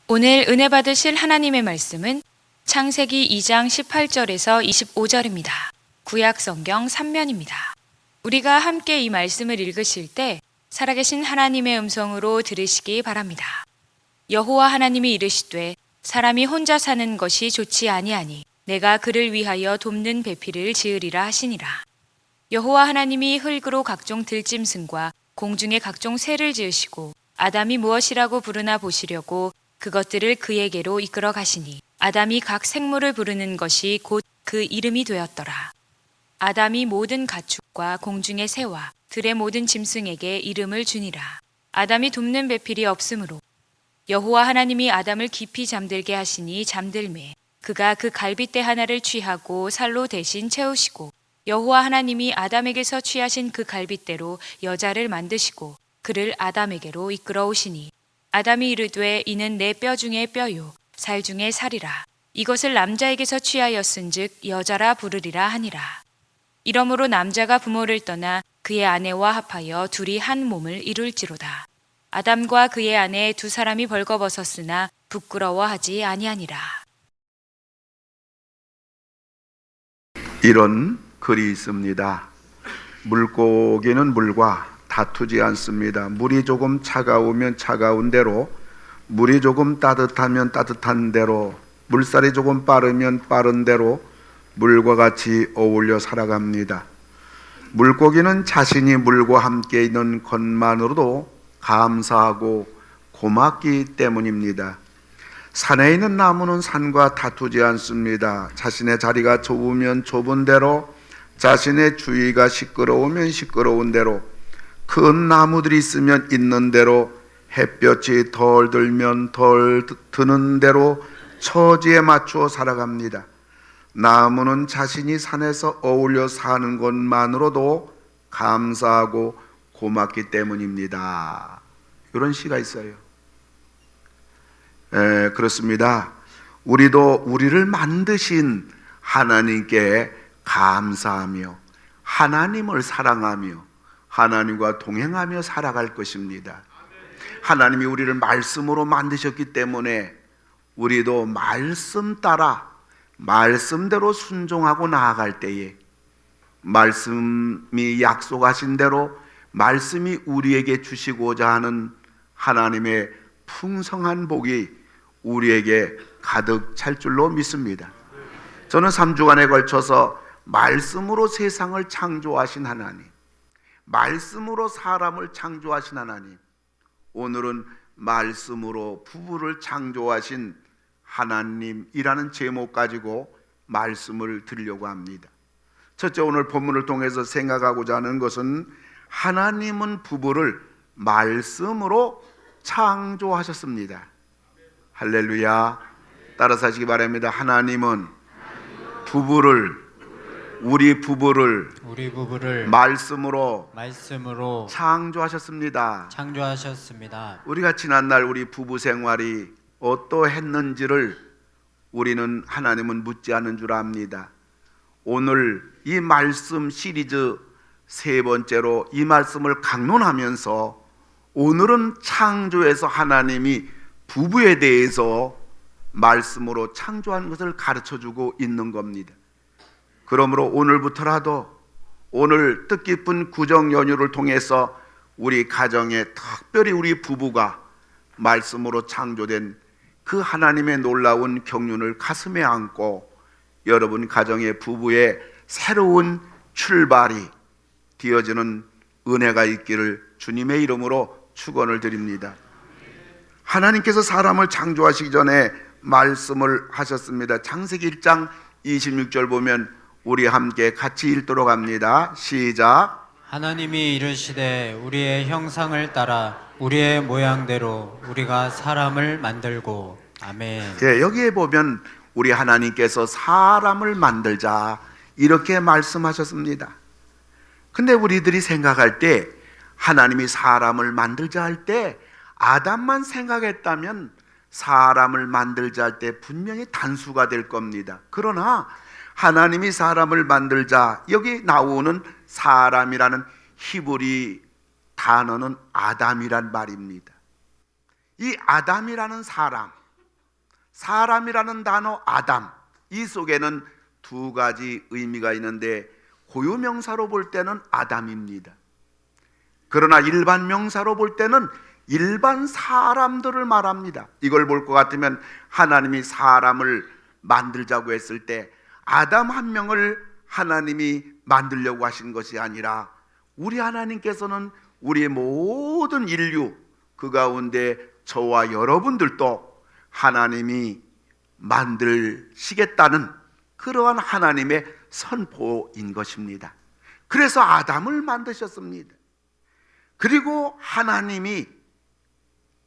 오늘 은혜 받으실 하나님의 말씀은 창세기 2장 18절에서 25절입니다. 구약 성경 3면입니다. 우리가 함께 이 말씀을 읽으실 때 살아계신 하나님의 음성으로 들으시기 바랍니다. 여호와 하나님이 이르시되 사람이 혼자 사는 것이 좋지 아니하니 내가 그를 위하여 돕는 배필을 지으리라 하시니라. 여호와 하나님이 흙으로 각종 들짐승과 공중의 각종 새를 지으시고 아담이 무엇이라고 부르나 보시려고 그것들을 그에게로 이끌어 가시니 아담이 각 생물을 부르는 것이 곧 그 이름이 되었더라. 아담이 모든 가축과 공중의 새와 들의 모든 짐승에게 이름을 주니라. 아담이 돕는 배필이 없으므로 여호와 하나님이 아담을 깊이 잠들게 하시니 잠들매 그가 그 갈빗대 하나를 취하고 살로 대신 채우시고 여호와 하나님이 아담에게서 취하신 그 갈빗대로 여자를 만드시고 그를 아담에게로 이끌어 오시니 아담이 이르되 이는 내 뼈 중에 뼈요 살 중에 살이라. 이것을 남자에게서 취하였은즉 여자라 부르리라 하니라. 이러므로 남자가 부모를 떠나 그의 아내와 합하여 둘이 한 몸을 이룰지로다. 아담과 그의 아내 두 사람이 벌거벗었으나 부끄러워하지 아니하니라. 이런 글이 있습니다. 물고기는 물과 다투지 않습니다. 물이 조금 차가우면 차가운 대로, 물이 조금 따뜻하면 따뜻한 대로, 물살이 조금 빠르면 빠른 대로 물과 같이 어울려 살아갑니다. 물고기는 자신이 물과 함께 있는 것만으로도 감사하고 고맙기 때문입니다. 산에 있는 나무는 산과 다투지 않습니다. 자신의 자리가 좁으면 좁은 대로, 자신의 주위가 시끄러우면 시끄러운 대로, 큰 나무들이 있으면 있는 대로, 햇볕이 덜 들면 덜 드는 대로 처지에 맞추어 살아갑니다. 나무는 자신이 산에서 어울려 사는 것만으로도 감사하고 고맙기 때문입니다. 이런 시가 있어요. 그렇습니다. 우리도 우리를 만드신 하나님께 감사하며 하나님을 사랑하며 하나님과 동행하며 살아갈 것입니다. 하나님이 우리를 말씀으로 만드셨기 때문에 우리도 말씀 따라 말씀대로 순종하고 나아갈 때에 말씀이 약속하신 대로 말씀이 우리에게 주시고자 하는 하나님의 풍성한 복이 우리에게 가득 찰 줄로 믿습니다. 저는 3주간에 걸쳐서 말씀으로 세상을 창조하신 하나님, 말씀으로 사람을 창조하신 하나님, 오늘은 말씀으로 부부를 창조하신 하나님이라는 제목 가지고 말씀을 드리려고 합니다. 첫째, 오늘 본문을 통해서 생각하고자 하는 것은 하나님은 부부를 말씀으로 창조하셨습니다. 할렐루야. 따라서 하시기 바랍니다. 하나님은 우리 부부를 말씀으로 창조하셨습니다. 우리가 지난날 우리 부부 생활이 어떠했는지를 우리는 하나님은 묻지 않는 줄 압니다. 오늘 이 말씀 시리즈 세 번째로 이 말씀을 강론하면서 오늘은 창조에서 하나님이 부부에 대해서 말씀으로 창조한 것을 가르쳐주고 있는 겁니다. 그러므로 오늘부터라도 오늘 뜻깊은 구정 연휴를 통해서 우리 가정에 특별히 우리 부부가 말씀으로 창조된 그 하나님의 놀라운 경륜을 가슴에 안고 여러분 가정의 부부의 새로운 출발이 되어지는 은혜가 있기를 주님의 이름으로 축원을 드립니다. 하나님께서 사람을 창조하시기 전에 말씀을 하셨습니다. 창세기 1장 26절 보면 우리 함께 같이 읽도록 합니다. 시작. 하나님이 이르시되 우리의 형상을 따라 우리의 모양대로 우리가 사람을 만들고. 아멘. 여기에 보면 우리 하나님께서 사람을 만들자 이렇게 말씀하셨습니다. 근데 우리들이 생각할 때 하나님이 사람을 만들자 할 때 아담만 생각했다면 사람을 만들자 할 때 분명히 단수가 될 겁니다. 그러나 하나님이 사람을 만들자, 여기 나오는 사람이라는 히브리 단어는 아담이란 말입니다. 이 아담이라는 사람, 사람이라는 단어 아담, 이 속에는 두 가지 의미가 있는데 고유명사로 볼 때는 아담입니다. 그러나 일반 명사로 볼 때는 일반 사람들을 말합니다. 이걸 볼 것 같으면 하나님이 사람을 만들자고 했을 때 아담 한 명을 하나님이 만들려고 하신 것이 아니라 우리 하나님께서는 우리의 모든 인류 그 가운데 저와 여러분들도 하나님이 만들시겠다는 그러한 하나님의 선포인 것입니다. 그래서 아담을 만드셨습니다. 그리고 하나님이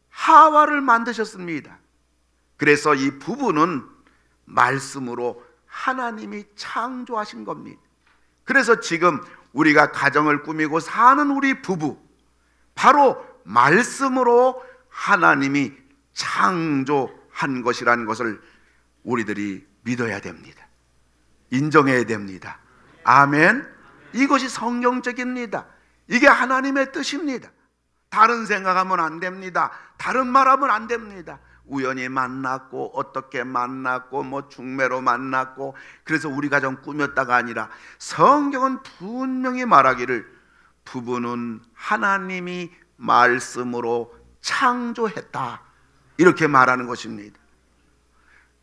하와를 만드셨습니다. 그래서 이 부부는 말씀으로 하나님이 창조하신 겁니다. 그래서 지금 우리가 가정을 꾸미고 사는 우리 부부, 바로 말씀으로 하나님이 창조한 것이라는 것을 우리들이 믿어야 됩니다. 인정해야 됩니다. 아멘. 이것이 성경적입니다. 이게 하나님의 뜻입니다. 다른 생각하면 안 됩니다. 다른 말하면 안 됩니다. 우연히 만났고 어떻게 만났고 뭐 중매로 만났고 그래서 우리 가정 꾸몄다가 아니라 성경은 분명히 말하기를 부부는 하나님이 말씀으로 창조했다, 이렇게 말하는 것입니다.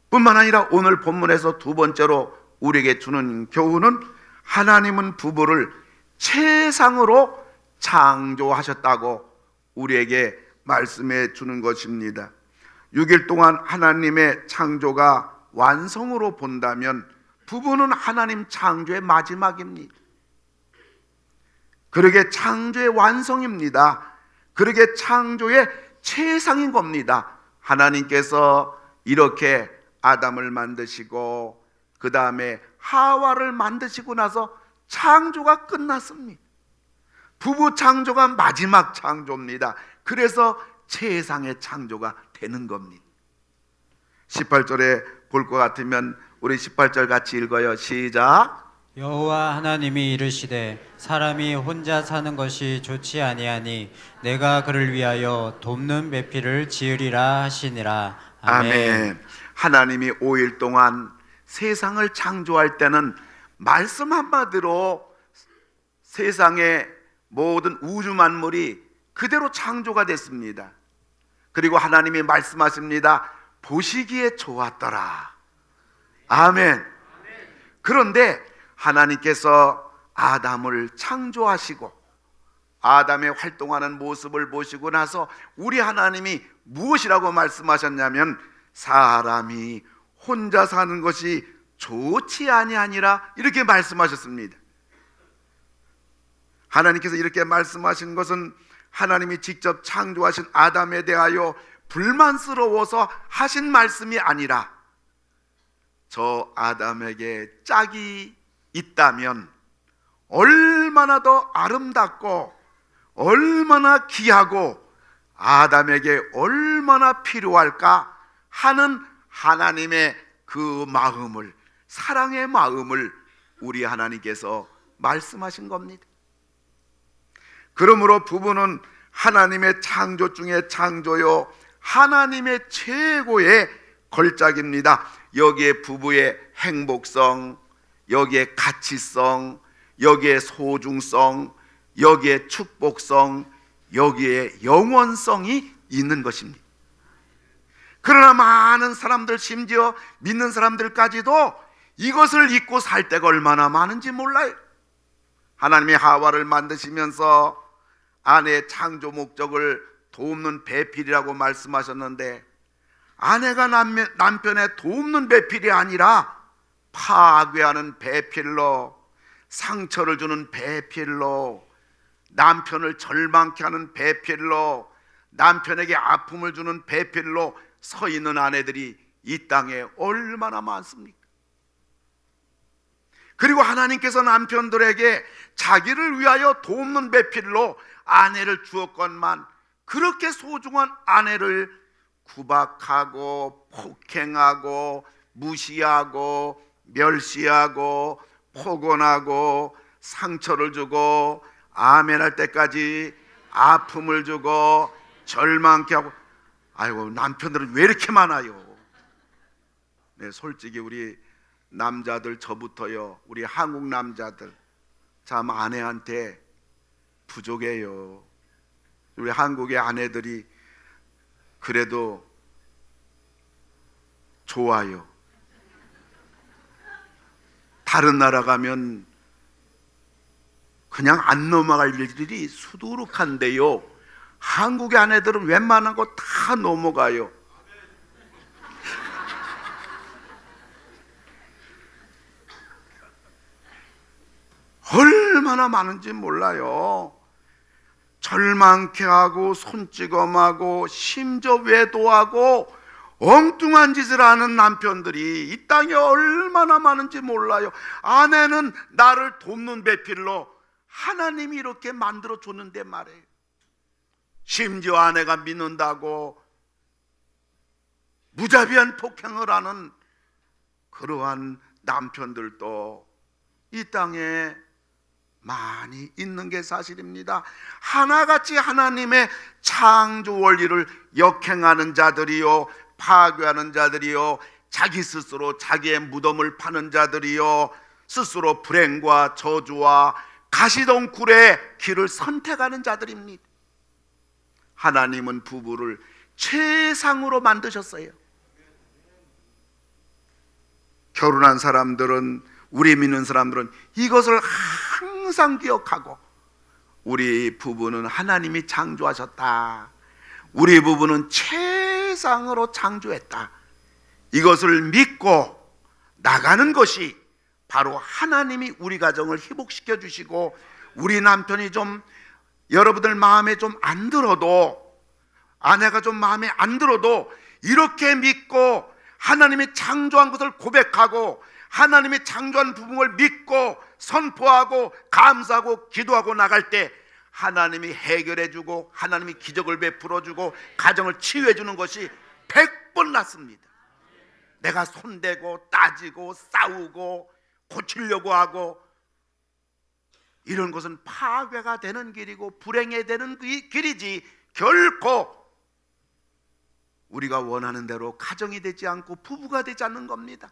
뿐만 아니라 오늘 본문에서 두 번째로 우리에게 주는 교훈은 하나님은 부부를 최상으로 창조하셨다고 우리에게 말씀해 주는 것입니다. 6일 동안 하나님의 창조가 완성으로 본다면 부부는 하나님 창조의 마지막입니다. 그러게 창조의 완성입니다. 그러게 창조의 최상인 겁니다. 하나님께서 이렇게 아담을 만드시고 그 다음에 하와를 만드시고 나서 창조가 끝났습니다. 부부 창조가 마지막 창조입니다. 그래서 최상의 창조가 되는 겁니다. 18절에 볼 것 같으면 우리 18절 같이 읽어요. 시작. 여호와 하나님이 이르시되 사람이 혼자 사는 것이 좋지 아니하니 내가 그를 위하여 돕는 배필을 지으리라 하시니라. 아멘. 아멘. 하나님이 5일 동안 세상을 창조할 때는 말씀 한마디로 세상의 모든 우주 만물이 그대로 창조가 됐습니다. 그리고 하나님이 말씀하십니다. 보시기에 좋았더라. 아멘. 그런데 하나님께서 아담을 창조하시고 아담의 활동하는 모습을 보시고 나서 우리 하나님이 무엇이라고 말씀하셨냐면 사람이 혼자 사는 것이 좋지 아니하니라, 이렇게 말씀하셨습니다. 하나님께서 이렇게 말씀하신 것은 하나님이 직접 창조하신 아담에 대하여 불만스러워서 하신 말씀이 아니라 저 아담에게 짝이 있다면 얼마나 더 아름답고 얼마나 귀하고 아담에게 얼마나 필요할까 하는 하나님의 그 마음을, 사랑의 마음을 우리 하나님께서 말씀하신 겁니다. 그러므로 부부는 하나님의 창조 중에 창조요, 하나님의 최고의 걸작입니다. 여기에 부부의 행복성, 여기에 가치성, 여기에 소중성, 여기에 축복성, 여기에 영원성이 있는 것입니다. 그러나 많은 사람들, 심지어 믿는 사람들까지도 이것을 잊고 살 때가 얼마나 많은지 몰라요. 하나님이 하와를 만드시면서 아내의 창조 목적을 돕는 배필이라고 말씀하셨는데 아내가 남편의 돕는 배필이 아니라 파괴하는 배필로, 상처를 주는 배필로, 남편을 절망케 하는 배필로, 남편에게 아픔을 주는 배필로 서 있는 아내들이 이 땅에 얼마나 많습니까? 그리고 하나님께서 남편들에게 자기를 위하여 돕는 배필로 아내를 주었건만 그렇게 소중한 아내를 구박하고 폭행하고 무시하고 멸시하고 폭언하고 상처를 주고 아멘할 때까지 아픔을 주고 절망케 하고, 아이고 남편들은 왜 이렇게 많아요? 네, 솔직히 우리 남자들 저부터요, 우리 한국 남자들 참 아내한테 부족해요. 우리 한국의 아내들이 그래도 좋아요. 다른 나라 가면 그냥 안 넘어갈 일들이 수두룩한데요, 한국의 아내들은 웬만한 거 다 넘어가요. 얼마나 많은지 몰라요. 절망케 하고 손찌검하고 심지어 외도하고 엉뚱한 짓을 하는 남편들이 이 땅에 얼마나 많은지 몰라요. 아내는 나를 돕는 배필로 하나님이 이렇게 만들어 줬는데 말이에요. 심지어 아내가 믿는다고 무자비한 폭행을 하는 그러한 남편들도 이 땅에 많이 있는 게 사실입니다. 하나같이 하나님의 창조 원리를 역행하는 자들이요, 파괴하는 자들이요, 자기 스스로 자기의 무덤을 파는 자들이요, 스스로 불행과 저주와 가시덩굴의 길을 선택하는 자들입니다. 하나님은 부부를 최상으로 만드셨어요. 결혼한 사람들은, 우리 믿는 사람들은 이것을 항상 기억하고, 우리 부부는 하나님이 창조하셨다, 우리 부부는 최상으로 창조했다, 이것을 믿고 나가는 것이 바로 하나님이 우리 가정을 회복시켜 주시고, 우리 남편이 좀 여러분들 마음에 좀 안 들어도, 아내가 좀 마음에 안 들어도 이렇게 믿고 하나님이 창조한 것을 고백하고 하나님이 창조한 부분을 믿고 선포하고 감사하고 기도하고 나갈 때 하나님이 해결해 주고 하나님이 기적을 베풀어 주고 가정을 치유해 주는 것이 100번 낫습니다. 내가 손대고 따지고 싸우고 고치려고 하고 이런 것은 파괴가 되는 길이고 불행해 되는 길이지, 결코 우리가 원하는 대로 가정이 되지 않고 부부가 되지 않는 겁니다.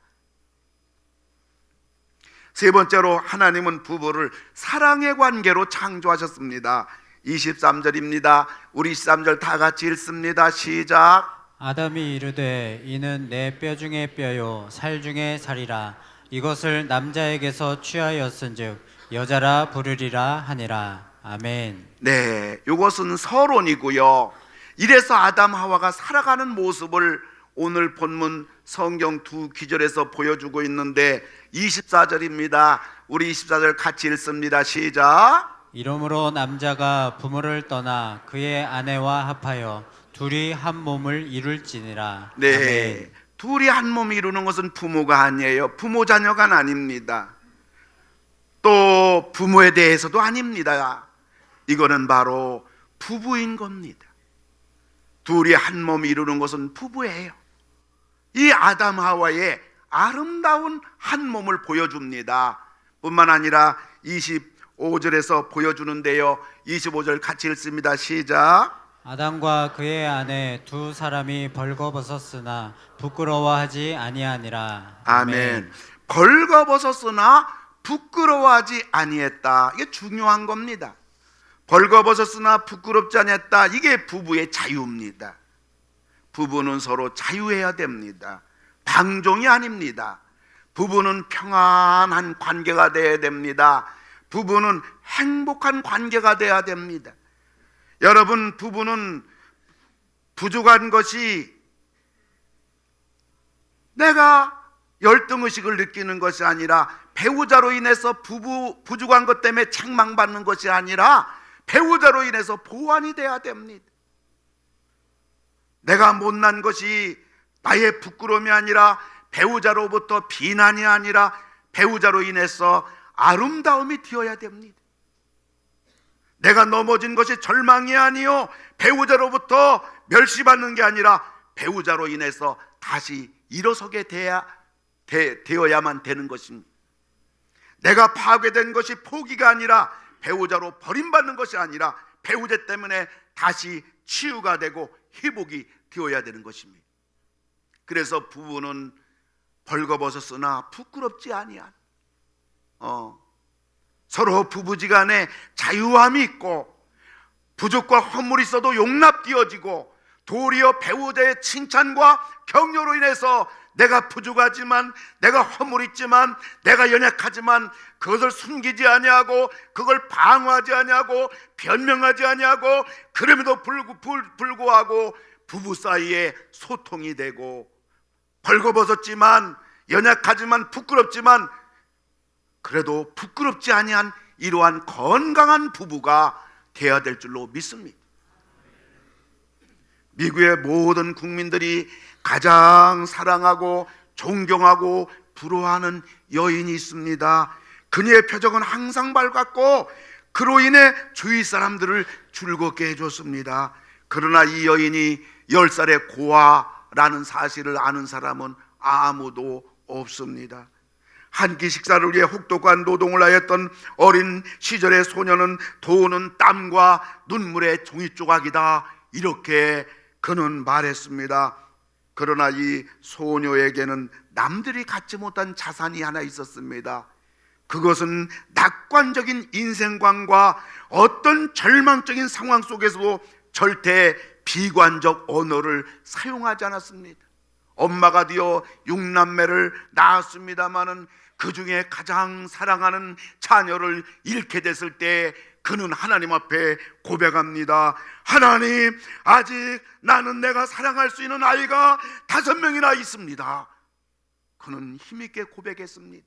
세 번째로, 하나님은 부부를 사랑의 관계로 창조하셨습니다. 23절입니다. 우리 23절 다 같이 읽습니다. 시작. 아담이 이르되 이는 내 뼈 중에 뼈요 살 중에 살이라. 이것을 남자에게서 취하였은즉 여자라 부르리라 하니라. 아멘. 네, 이것은 서론이고요. 이래서 아담 하와가 살아가는 모습을 오늘 본문 성경 두 기절에서 보여주고 있는데 24절입니다. 우리 24절 같이 읽습니다. 시작. 이러므로 남자가 부모를 떠나 그의 아내와 합하여 둘이 한 몸을 이룰지니라. 네, 아멘. 둘이 한 몸을 이루는 것은 부모가 아니에요. 부모 자녀가 아닙니다. 또 부모에 대해서도 아닙니다. 이거는 바로 부부인 겁니다. 둘이 한 몸을 이루는 것은 부부예요. 이 아담 하와의 아름다운 한 몸을 보여줍니다. 뿐만 아니라 25절에서 보여주는데요. 25절 같이 읽습니다. 시작. 아담과 그의 아내 두 사람이 벌거벗었으나 부끄러워하지 아니하니라. 아멘. 벌거벗었으나 부끄러워하지 아니했다. 이게 중요한 겁니다. 벌거벗었으나 부끄럽지 아니했다. 이게 부부의 자유입니다. 부부는 서로 자유해야 됩니다. 방종이 아닙니다. 부부는 평안한 관계가 되어야 됩니다. 부부는 행복한 관계가 되어야 됩니다. 여러분, 부부는 부족한 것이 내가 열등의식을 느끼는 것이 아니라, 배우자로 인해서 부족한 것 때문에 책망받는 것이 아니라 배우자로 인해서 보완이 돼야 됩니다. 내가 못난 것이 나의 부끄러움이 아니라 배우자로부터 비난이 아니라 배우자로 인해서 아름다움이 되어야 됩니다. 내가 넘어진 것이 절망이 아니요 배우자로부터 멸시받는 게 아니라 배우자로 인해서 다시 일어서게 되어야만 되는 것입니다. 내가 파괴된 것이 포기가 아니라 배우자로 버림받는 것이 아니라 배우자 때문에 다시 치유가 되고 회복이 되어야 되는 것입니다. 그래서 부부는 벌거벗었으나 부끄럽지 아니한 서로 부부지간에 자유함이 있고 부족과 허물이 있어도 용납되어지고 도리어 배우자의 칭찬과 격려로 인해서 내가 부족하지만 내가 허물이 있지만 내가 연약하지만 그것을 숨기지 아니하고 그걸 방어하지 아니하고 변명하지 아니하고 그럼에도 불구하고 부부 사이에 소통이 되고 벌거벗었지만 연약하지만 부끄럽지만 그래도 부끄럽지 아니한 이러한 건강한 부부가 되어야 될 줄로 믿습니다. 미국의 모든 국민들이 가장 사랑하고 존경하고 부러워하는 여인이 있습니다. 그녀의 표정은 항상 밝았고 그로 인해 주위 사람들을 즐겁게 해줬습니다. 그러나 이 여인이 10살의 고아라는 사실을 아는 사람은 아무도 없습니다. 한 끼 식사를 위해 혹독한 노동을 하였던 어린 시절의 소녀는 돈은 땀과 눈물의 종이 조각이다, 이렇게 그는 말했습니다. 그러나 이 소녀에게는 남들이 갖지 못한 자산이 하나 있었습니다. 그것은 낙관적인 인생관과 어떤 절망적인 상황 속에서도 절대 비관적 언어를 사용하지 않았습니다. 엄마가 되어 6남매를 낳았습니다마는 그 중에 가장 사랑하는 자녀를 잃게 됐을 때 그는 하나님 앞에 고백합니다. 하나님, 아직 나는 내가 사랑할 수 있는 아이가 5명이나 있습니다. 그는 힘있게 고백했습니다.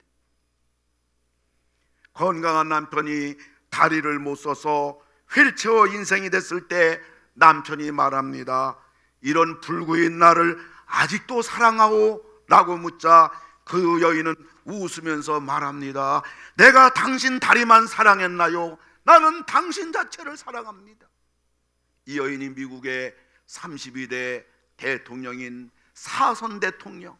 건강한 남편이 다리를 못 써서 휠체어 인생이 됐을 때 남편이 말합니다. 이런 불구인 나를 아직도 사랑하오? 라고 묻자 그 여인은 웃으면서 말합니다. 내가 당신 다리만 사랑했나요? 나는 당신 자체를 사랑합니다. 이 여인이 미국의 32대 대통령인 사선 대통령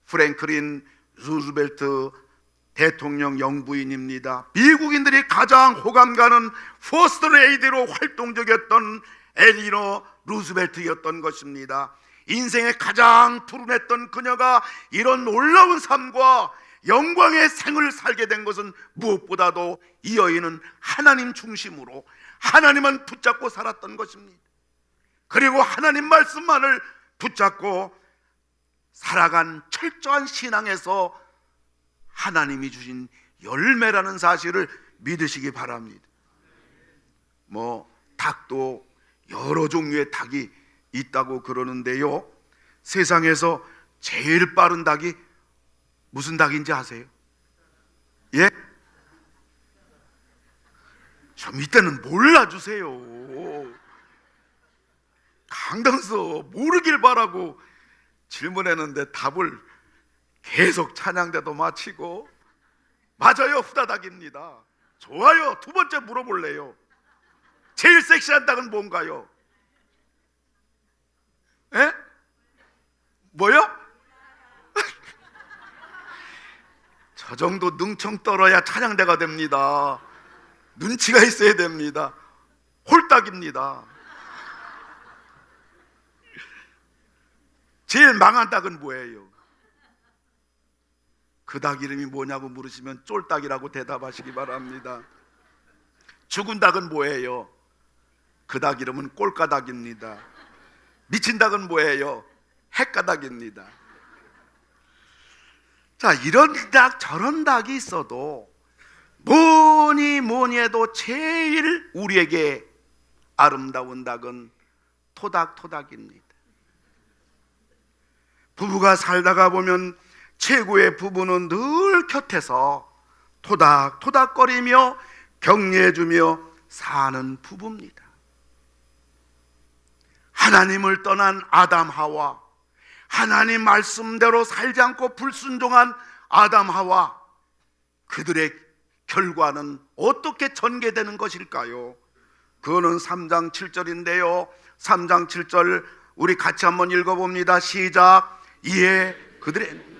프랭클린 루즈벨트 대통령 영부인입니다. 미국인들이 가장 호감 가는 퍼스트 레이디로 활동적이었던 엘리너 루즈벨트였던 것입니다. 인생의 가장 푸른했던 그녀가 이런 놀라운 삶과 영광의 생을 살게 된 것은 무엇보다도 이 여인은 하나님 중심으로 하나님만 붙잡고 살았던 것입니다. 그리고 하나님 말씀만을 붙잡고 살아간 철저한 신앙에서 하나님이 주신 열매라는 사실을 믿으시기 바랍니다. 닭도 여러 종류의 닭이 있다고 그러는데요, 세상에서 제일 빠른 닭이 무슨 닭인지 아세요? 예? 좀 이때는 몰라주세요. 강당서 모르길 바라고 질문했는데 답을 계속 찬양대도 마치고 맞아요, 후다닥입니다. 좋아요. 두 번째 물어볼래요. 제일 섹시한 닭은 뭔가요? 예? 뭐요? 저 정도 능청 떨어야 찬양대가 됩니다. 눈치가 있어야 됩니다. 홀딱입니다. 제일 망한 닭은 뭐예요? 그 닭 이름이 뭐냐고 물으시면 쫄닭이라고 대답하시기 바랍니다. 죽은 닭은 뭐예요? 그 닭 이름은 꼴까닭입니다. 미친 닭은 뭐예요? 핵가닭입니다. 자, 이런 닭 저런 닭이 있어도 뭐니 해도 제일 우리에게 아름다운 닭은 토닥토닥입니다. 부부가 살다가 보면 최고의 부부는 늘 곁에서 토닥토닥거리며 격려해주며 사는 부부입니다. 하나님을 떠난 아담 하와, 하나님 말씀대로 살지 않고 불순종한 아담 하와, 그들의 결과는 어떻게 전개되는 것일까요? 그거는 3장 7절인데요 3장 7절 우리 같이 한번 읽어봅니다. 시작. 이에 그들의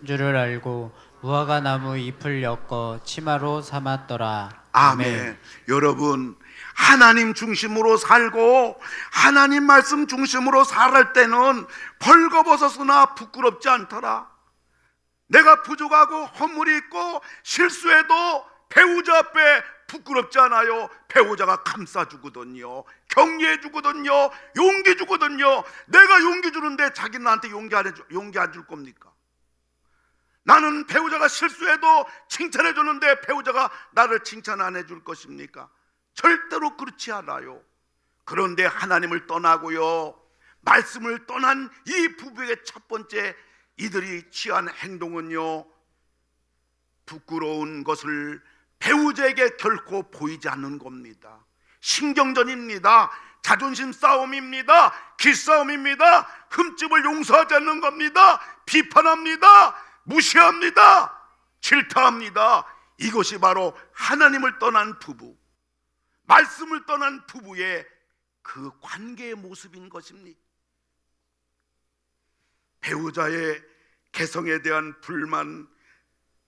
줄을 알고 무화과 나무 잎을 엮어 치마로 삼았더라. 아멘. 여러분, 하나님 중심으로 살고 하나님 말씀 중심으로 살 때는 벌거벗었으나 부끄럽지 않더라. 내가 부족하고 허물이 있고 실수해도 배우자 앞에 부끄럽지 않아요. 배우자가 감싸주거든요, 격려해주거든요, 용기 주거든요. 내가 용기 주는데 자기는 나한테 용기 안 줄 겁니까? 나는 배우자가 실수해도 칭찬해 주는데 배우자가 나를 칭찬 안 해줄 것입니까? 절대로 그렇지 않아요. 그런데 하나님을 떠나고요, 말씀을 떠난 이 부부의 첫 번째 이들이 취한 행동은요, 부끄러운 것을 배우자에게 결코 보이지 않는 겁니다. 신경전입니다. 자존심 싸움입니다. 기싸움입니다. 흠집을 용서하지 않는 겁니다. 비판합니다. 무시합니다. 질타합니다. 이것이 바로 하나님을 떠난 부부, 말씀을 떠난 부부의 그 관계의 모습인 것입니다. 배우자의 개성에 대한 불만,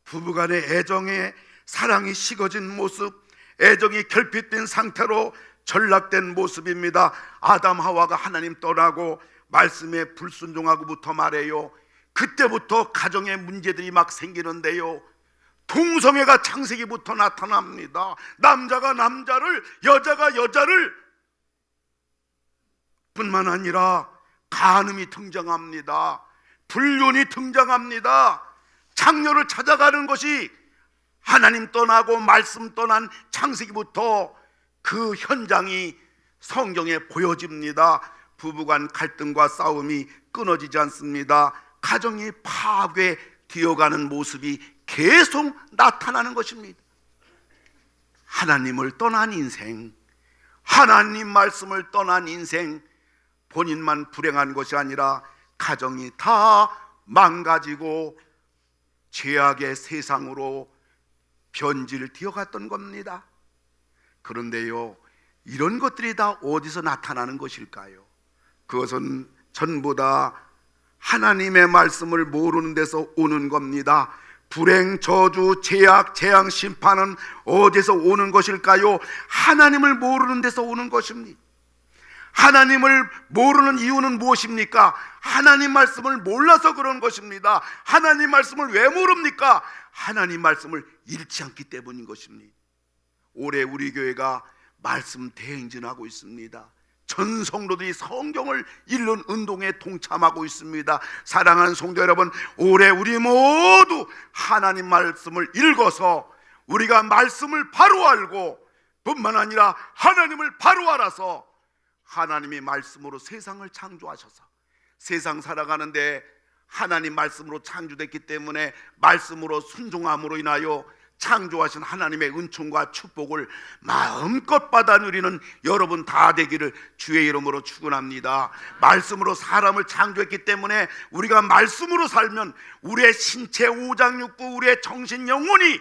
부부간의 애정에 사랑이 식어진 모습, 애정이 결핍된 상태로 전락된 모습입니다. 아담 하와가 하나님 떠나고 말씀에 불순종하고부터 말해요, 그때부터 가정에 문제들이 막 생기는데요, 동성애가 창세기부터 나타납니다. 남자가 남자를, 여자가 여자를, 뿐만 아니라 간음이 등장합니다. 불륜이 등장합니다. 장녀를 찾아가는 것이 하나님 떠나고 말씀 떠난 창세기부터 그 현장이 성경에 보여집니다. 부부간 갈등과 싸움이 끊어지지 않습니다. 가정이 파괴되어가는 모습이 계속 나타나는 것입니다. 하나님을 떠난 인생, 하나님 말씀을 떠난 인생, 본인만 불행한 것이 아니라 가정이 다 망가지고 죄악의 세상으로 변질되어 갔던 겁니다. 그런데요, 이런 것들이 다 어디서 나타나는 것일까요? 그것은 전부 다 하나님의 말씀을 모르는 데서 오는 겁니다. 불행, 저주, 죄악, 재앙, 심판은 어디서 오는 것일까요? 하나님을 모르는 데서 오는 것입니다. 하나님을 모르는 이유는 무엇입니까? 하나님 말씀을 몰라서 그런 것입니다. 하나님 말씀을 왜 모릅니까? 하나님 말씀을 잃지 않기 때문인 것입니다. 올해 우리 교회가 말씀 대행진하고 있습니다. 전 성도들이 성경을 읽는 운동에 동참하고 있습니다. 사랑하는 성도 여러분, 올해 우리 모두 하나님 말씀을 읽어서 우리가 말씀을 바로 알고, 뿐만 아니라 하나님을 바로 알아서 하나님의 말씀으로 세상을 창조하셔서 세상 살아가는데 하나님 말씀으로 창조됐기 때문에 말씀으로 순종함으로 인하여 창조하신 하나님의 은총과 축복을 마음껏 받아 누리는 여러분 다 되기를 주의 이름으로 축원합니다. 말씀으로 사람을 창조했기 때문에 우리가 말씀으로 살면 우리의 신체, 오장, 육부, 우리의 정신, 영혼이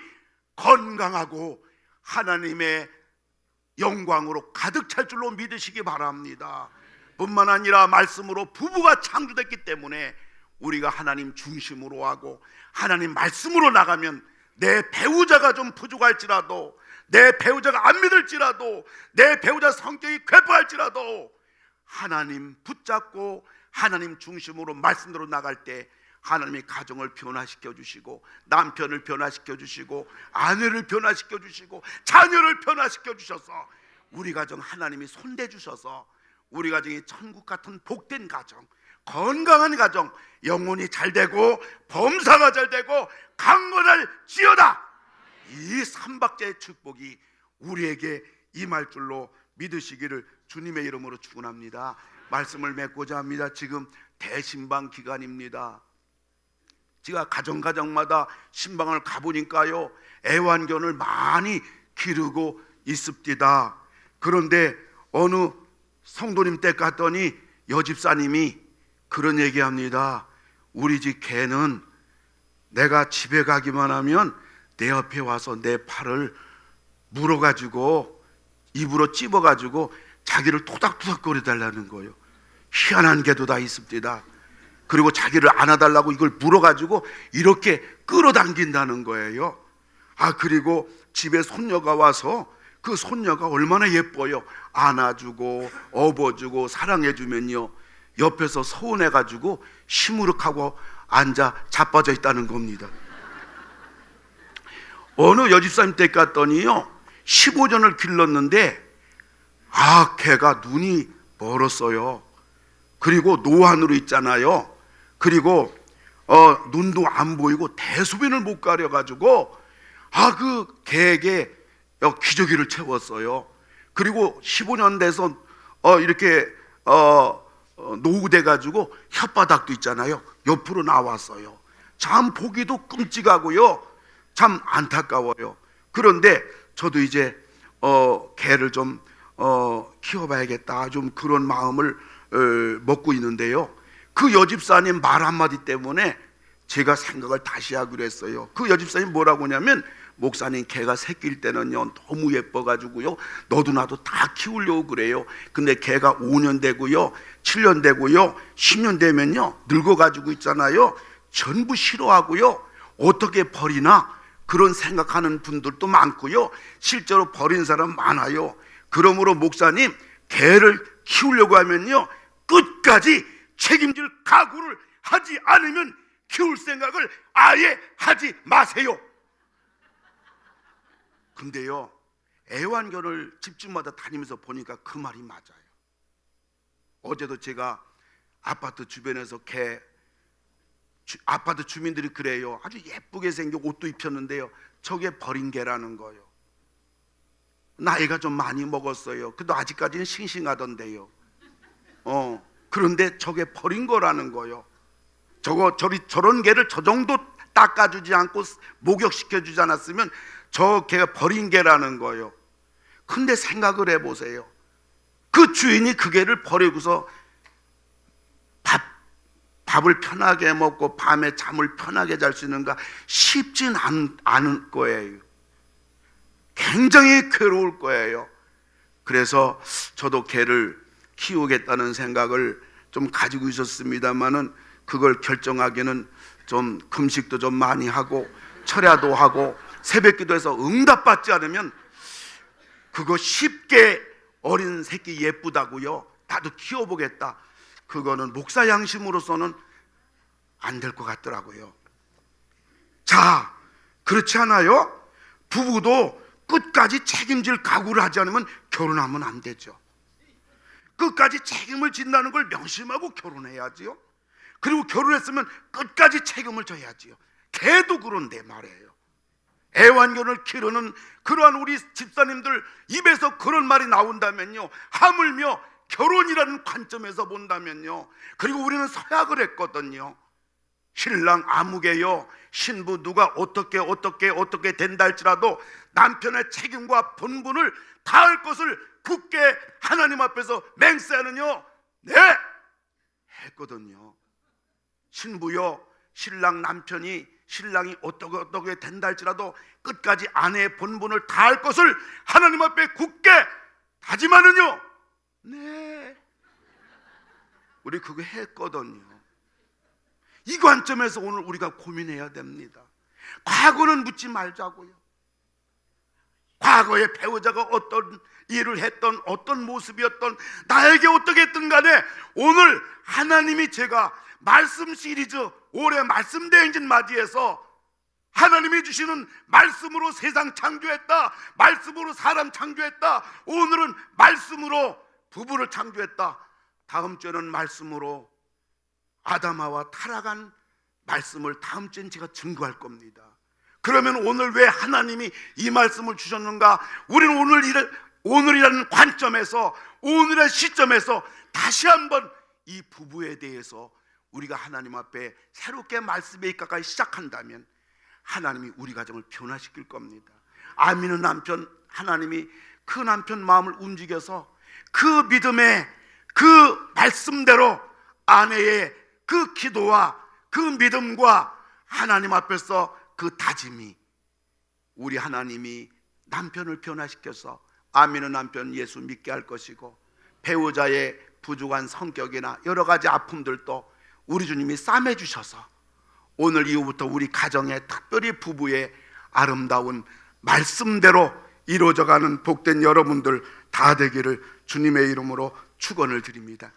건강하고 하나님의 영광으로 가득 찰 줄로 믿으시기 바랍니다. 뿐만 아니라 말씀으로 부부가 창조됐기 때문에 우리가 하나님 중심으로 하고 하나님 말씀으로 나가면 내 배우자가 좀 부족할지라도, 내 배우자가 안 믿을지라도, 내 배우자 성격이 괴팍할지라도 하나님 붙잡고 하나님 중심으로 말씀대로 나갈 때 하나님이 가정을 변화시켜 주시고, 남편을 변화시켜 주시고, 아내를 변화시켜 주시고, 자녀를 변화시켜 주셔서 우리 가정 하나님이 손대 주셔서 우리 가정이 천국 같은 복된 가정, 건강한 가정, 영혼이 잘 되고 범사가 잘 되고 강건할지어다. 이 삼박자의 축복이 우리에게 임할 줄로 믿으시기를 주님의 이름으로 축원합니다. 말씀을 맺고자 합니다. 지금 대신방 기간입니다. 제가 가정마다 신방을 가보니까요, 애완견을 많이 기르고 있습니다. 그런데 어느 성도님 댁 갔더니 여집사님이 그런 얘기합니다. 우리 집 개는 내가 집에 가기만 하면 내 옆에 와서 내 팔을 물어가지고 입으로 찝어가지고 자기를 토닥토닥 거려달라는 거예요. 희한한 개도 다 있습니다. 그리고 자기를 안아달라고 이걸 물어가지고 이렇게 끌어당긴다는 거예요. 그리고 집에 손녀가 와서 그 손녀가 얼마나 예뻐요. 안아주고 업어주고 사랑해주면요, 옆에서 서운해가지고 시무룩하고 앉아 자빠져 있다는 겁니다. 어느 여집사님 댁 갔더니요, 15년을 길렀는데 걔가 눈이 멀었어요. 그리고 노안으로 있잖아요. 그리고 눈도 안 보이고 대소변을 못 가려가지고 그 개에게 기저귀를 채웠어요. 그리고 15년 돼서 이렇게 노후돼가지고 혓바닥도 있잖아요, 옆으로 나왔어요. 참 보기도 끔찍하고요, 참 안타까워요. 그런데 저도 이제 개를 좀 키워봐야겠다, 좀 그런 마음을 먹고 있는데요, 그 여집사님 말 한마디 때문에 제가 생각을 다시 하기로 했어요. 그 여집사님 뭐라고 하냐면, 목사님 개가 새끼일 때는요 너무 예뻐가지고요 너도 나도 다 키우려고 그래요. 근데 개가 5년 되고요 7년 되고요 10년 되면요 늙어가지고 있잖아요, 전부 싫어하고요 어떻게 버리나 그런 생각하는 분들도 많고요, 실제로 버린 사람 많아요. 그러므로 목사님, 개를 키우려고 하면요 끝까지 책임질 각오를 하지 않으면 키울 생각을 아예 하지 마세요. 근데요, 애완견을 집집마다 다니면서 보니까 그 말이 맞아요. 어제도 제가 아파트 주변에서 아파트 주민들이 그래요. 아주 예쁘게 생겨 옷도 입혔는데요, 저게 버린 개라는 거예요. 나이가 좀 많이 먹었어요. 근데 아직까지는 싱싱하던데요. 그런데 저게 버린 거라는 거예요. 저런 개를 저 정도 닦아주지 않고 목욕시켜주지 않았으면 저 개가 버린 개라는 거예요. 근데 생각을 해보세요. 그 주인이 그 개를 버리고서 밥을 편하게 먹고 밤에 잠을 편하게 잘 수 있는가 쉽진 않을 거예요. 굉장히 괴로울 거예요. 그래서 저도 개를 키우겠다는 생각을 좀 가지고 있었습니다만은 그걸 결정하기는 좀 금식도 좀 많이 하고 철야도 하고 새벽기도해서 응답받지 않으면 그거 쉽게 어린 새끼 예쁘다고요 나도 키워보겠다, 그거는 목사 양심으로서는 안 될 것 같더라고요. 자, 그렇지 않아요? 부부도 끝까지 책임질 각오를 하지 않으면 결혼하면 안 되죠. 끝까지 책임을 진다는 걸 명심하고 결혼해야지요. 그리고 결혼했으면 끝까지 책임을 져야지요. 개도 그런데 말이에요. 애완견을 기르는 그러한 우리 집사님들 입에서 그런 말이 나온다면요, 하물며 결혼이라는 관점에서 본다면요, 그리고 우리는 서약을 했거든요. 신랑 아무개요, 신부 누가 어떻게 된다 할지라도 남편의 책임과 본분을 다할 것을 굳게 하나님 앞에서 맹세하느뇨, 네 했거든요. 신부요, 신랑이 어떻게 된다 할지라도 끝까지 아내의 본분을 다할 것을 하나님 앞에 굳게 다짐하느뇨, 네, 우리 그거 했거든요. 이 관점에서 오늘 우리가 고민해야 됩니다. 과거는 묻지 말자고요. 과거에 배우자가 어떤 일을 했던 어떤 모습이었던 나에게 어떻게 했든 간에 오늘 하나님이 제가 말씀 시리즈 올해 말씀 대행진 맞이해서 하나님이 주시는 말씀으로 세상 창조했다, 말씀으로 사람 창조했다, 오늘은 말씀으로 부부를 창조했다, 다음 주에는 말씀으로 아담하와 타락한 말씀을 다음 주엔 제가 증거할 겁니다. 그러면 오늘 왜 하나님이 이 말씀을 주셨는가? 우리는 오늘이라는 관점에서, 오늘의 시점에서 다시 한번 이 부부에 대해서 우리가 하나님 앞에 새롭게 말씀에 입각하기 시작한다면 하나님이 우리 가정을 변화시킬 겁니다. 아미는 남편, 하나님이 그 남편 마음을 움직여서 그 믿음의 그 말씀대로 아내의 그 기도와 그 믿음과 하나님 앞에서 그 다짐이, 우리 하나님이 남편을 변화시켜서 아미는 남편 예수 믿게 할 것이고, 배우자의 부족한 성격이나 여러 가지 아픔들도 우리 주님이 싸매 주셔서 오늘 이후부터 우리 가정에, 특별히 부부의 아름다운 말씀대로 이루어져가는 복된 여러분들 다 되기를 주님의 이름으로 축원을 드립니다.